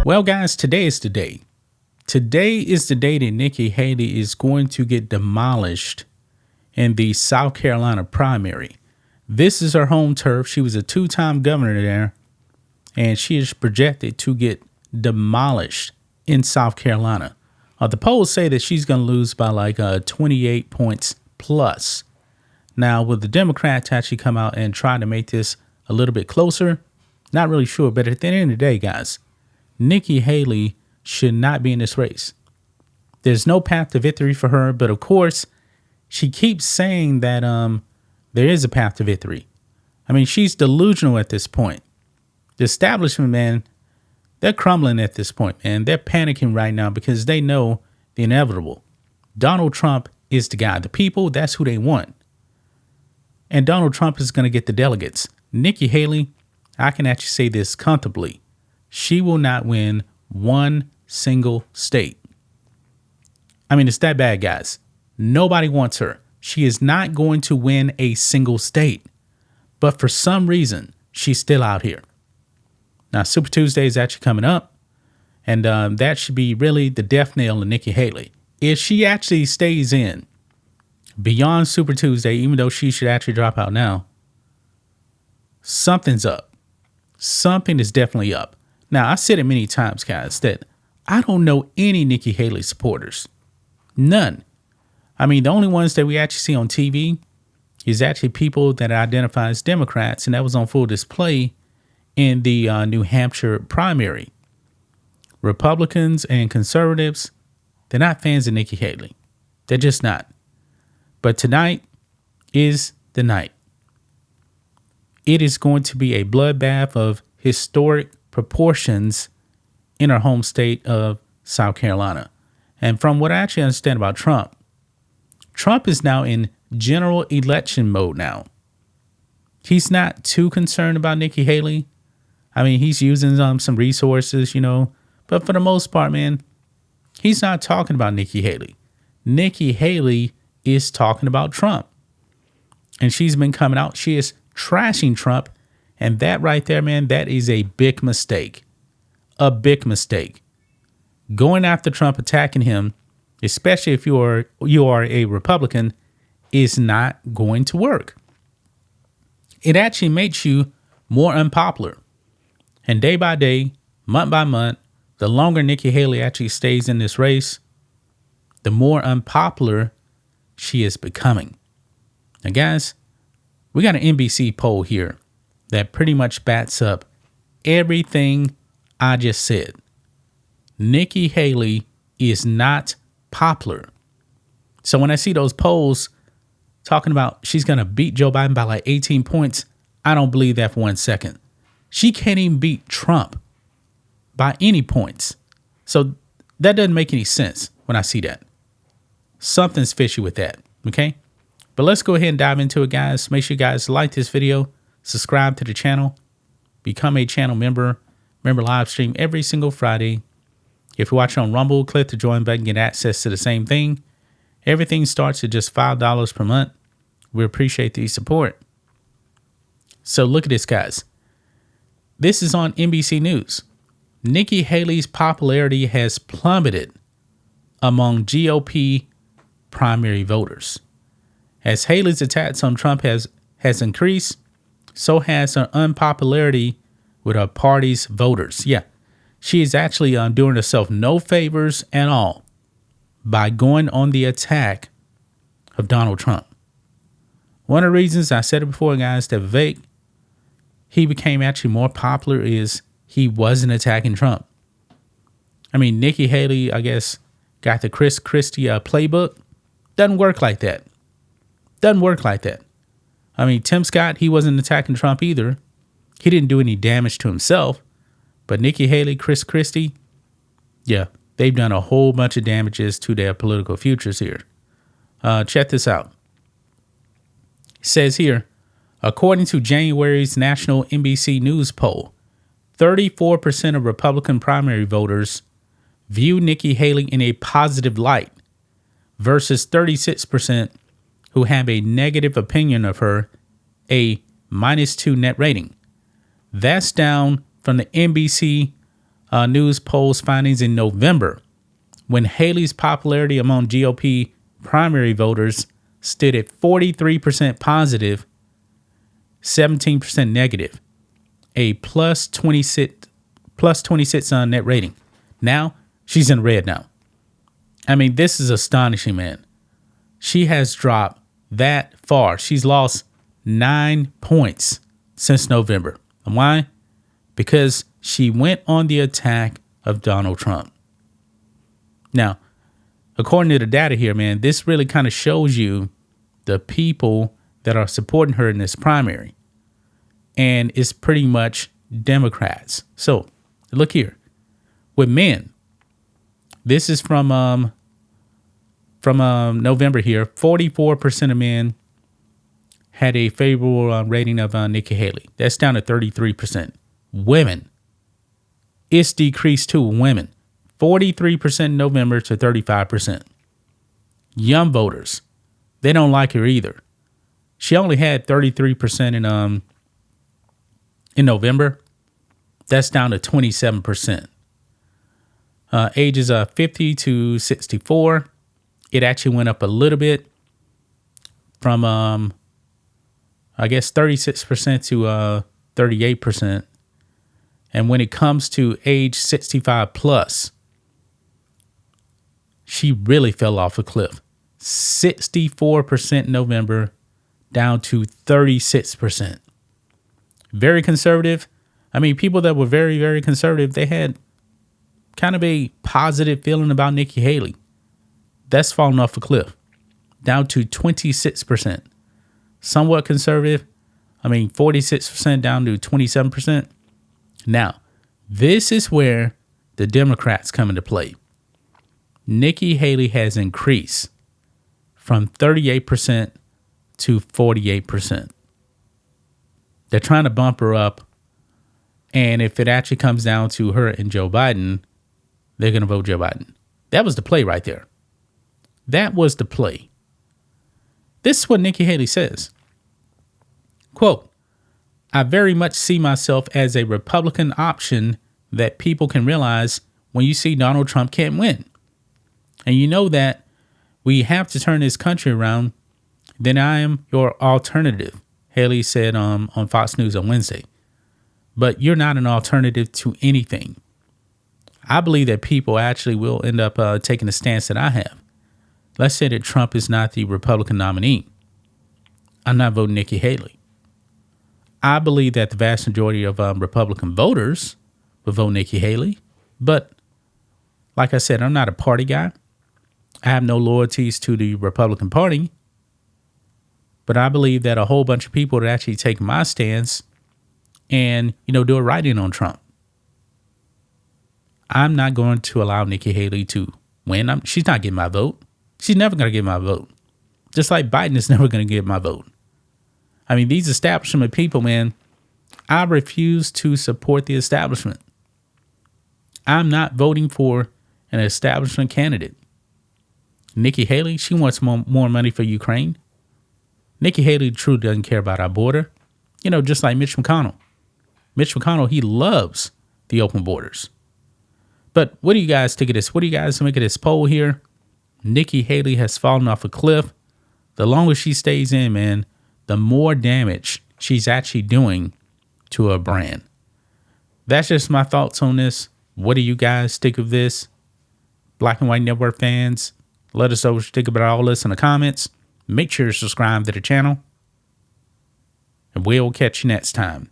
Well, guys, today is the day. Today is the day that Nikki Haley is going to get demolished in the South Carolina primary. This is her home turf. She was a two-time governor there, and she is projected to get demolished in South Carolina. The polls say that she's going to lose by like 28 points plus. Now, will the Democrats actually come out and try to make this a little bit closer? Not really sure, but at the end of the day, guys, Nikki Haley should not be in this race. There's no path to victory for her, but of course, she keeps saying that there is a path to victory. I mean, she's delusional at this point. The establishment, man, they're crumbling at this point, man. They're panicking right now because they know the inevitable. Donald Trump is the guy. The people, that's who they want. And Donald Trump is going to get the delegates. Nikki Haley, I can actually say this comfortably. She will not win one single state. I mean, it's that bad, guys. Nobody wants her. She is not going to win a single state. But for some reason, she's still out here. Now, Super Tuesday is actually coming up. And that should be really the death nail of Nikki Haley. If she actually stays in beyond Super Tuesday, even though she should actually drop out now, something's up. Something is definitely up. Now, I said it many times, guys, that I don't know any Nikki Haley supporters. None. I mean, the only ones that we actually see on TV is actually people that identify as Democrats, and that was on full display in the New Hampshire primary. Republicans and conservatives, they're not fans of Nikki Haley. They're just not. But tonight is the night. It is going to be a bloodbath of historic proportions in our home state of South Carolina. And from what I actually understand about Trump, Trump is now in general election mode now. He's not too concerned about Nikki Haley. I mean, he's using some resources, but for the most part, man, he's not talking about Nikki Haley. Nikki Haley is talking about Trump. And she's been coming out. She is trashing Trump. And that right there, man, that is a big mistake. A big mistake. Going after Trump, attacking him, especially if you are a Republican, is not going to work. It actually makes you more unpopular. And day by day, month by month, the longer Nikki Haley actually stays in this race, the more unpopular she is becoming. Now, guys, we got an NBC poll here that pretty much backs up everything I just said. Nikki Haley is not popular. So when I see those polls talking about she's going to beat Joe Biden by like 18 points, I don't believe that for 1 second. She can't even beat Trump by any points. So that doesn't make any sense when I see that. Something's fishy with that, okay? But let's go ahead and dive into it, guys. Make sure you guys like this video, subscribe to the channel, become a channel member. Remember, live stream every single Friday. If you're watching on Rumble, click the join button, get access to the same thing. Everything starts at just $5 per month. We appreciate the support. So look at this, guys. This is on NBC News. Nikki Haley's popularity has plummeted among GOP primary voters. As Haley's attacks on Trump has increased, so has her unpopularity with her party's voters. Yeah, she is actually doing herself no favors at all by going on the attack of Donald Trump. One of the reasons, I said it before, guys, that Vivek, he became actually more popular is he wasn't attacking Trump. I mean, Nikki Haley, I guess, got the Chris Christie playbook. Doesn't work like that. Doesn't work like that. I mean, Tim Scott, he wasn't attacking Trump either. He didn't do any damage to himself. But Nikki Haley, Chris Christie, yeah, they've done a whole bunch of damages to their political futures here. Check this out. It says here, according to January's national NBC News poll, 34% of Republican primary voters view Nikki Haley in a positive light versus 36% who have a negative opinion of her, a -2 net rating. That's down from the NBC News polls findings in November, when Haley's popularity among GOP primary voters stood at 43% positive, 17% negative, a plus 26 on net rating. Now she's in red now. I mean, this is astonishing, man. She has dropped that far. She's lost 9 points since November. And why? Because she went on the attack of Donald Trump. Now, according to the data here, man, this really kind of shows you the people that are supporting her in this primary. And it's pretty much Democrats. So look here. With men, this is from November here. 44% of men had a favorable rating of Nikki Haley. That's down to 33%. Women, it's decreased to women. 43% in November to 35%. Young voters, they don't like her either. She only had 33% in November. That's down to 27%. Ages 50 to 64. It actually went up a little bit from, I guess, 36% to 38%. And when it comes to age 65 plus, she really fell off a cliff. 64% in November, down to 36%. Very conservative. I mean, people that were very, very conservative, they had kind of a positive feeling about Nikki Haley. That's fallen off a cliff, down to 26%. Somewhat conservative. I mean, 46% down to 27%. Now, this is where the Democrats come into play. Nikki Haley has increased from 38% to 48%. They're trying to bump her up. And if it actually comes down to her and Joe Biden, they're going to vote Joe Biden. That was the play right there. That was the play. This is what Nikki Haley says. Quote, I very much see myself as a Republican option that people can realize when you see Donald Trump can't win. And you know that we have to turn this country around, then I am your alternative, Haley said on Fox News on Wednesday. But you're not an alternative to anything. I believe that people actually will end up taking the stance that I have. Let's say that Trump is not the Republican nominee. I'm not voting Nikki Haley. I believe that the vast majority of Republican voters will vote Nikki Haley. But like I said, I'm not a party guy. I have no loyalties to the Republican Party. But I believe that a whole bunch of people would actually take my stance and, do a write-in on Trump. I'm not going to allow Nikki Haley to win. She's not getting my vote. She's never going to get my vote. Just like Biden is never going to get my vote. I mean, these establishment people, man, I refuse to support the establishment. I'm not voting for an establishment candidate. Nikki Haley, she wants more money for Ukraine. Nikki Haley truly doesn't care about our border. Just like Mitch McConnell. Mitch McConnell, he loves the open borders. But what do you guys think of this? What do you guys make of this poll here? Nikki Haley has fallen off a cliff. The longer she stays in, man, the more damage she's actually doing to her brand. That's just my thoughts on this. What do you guys think of this? Black and White Network fans, let us know what you think about all this in the comments. Make sure to subscribe to the channel. And we'll catch you next time.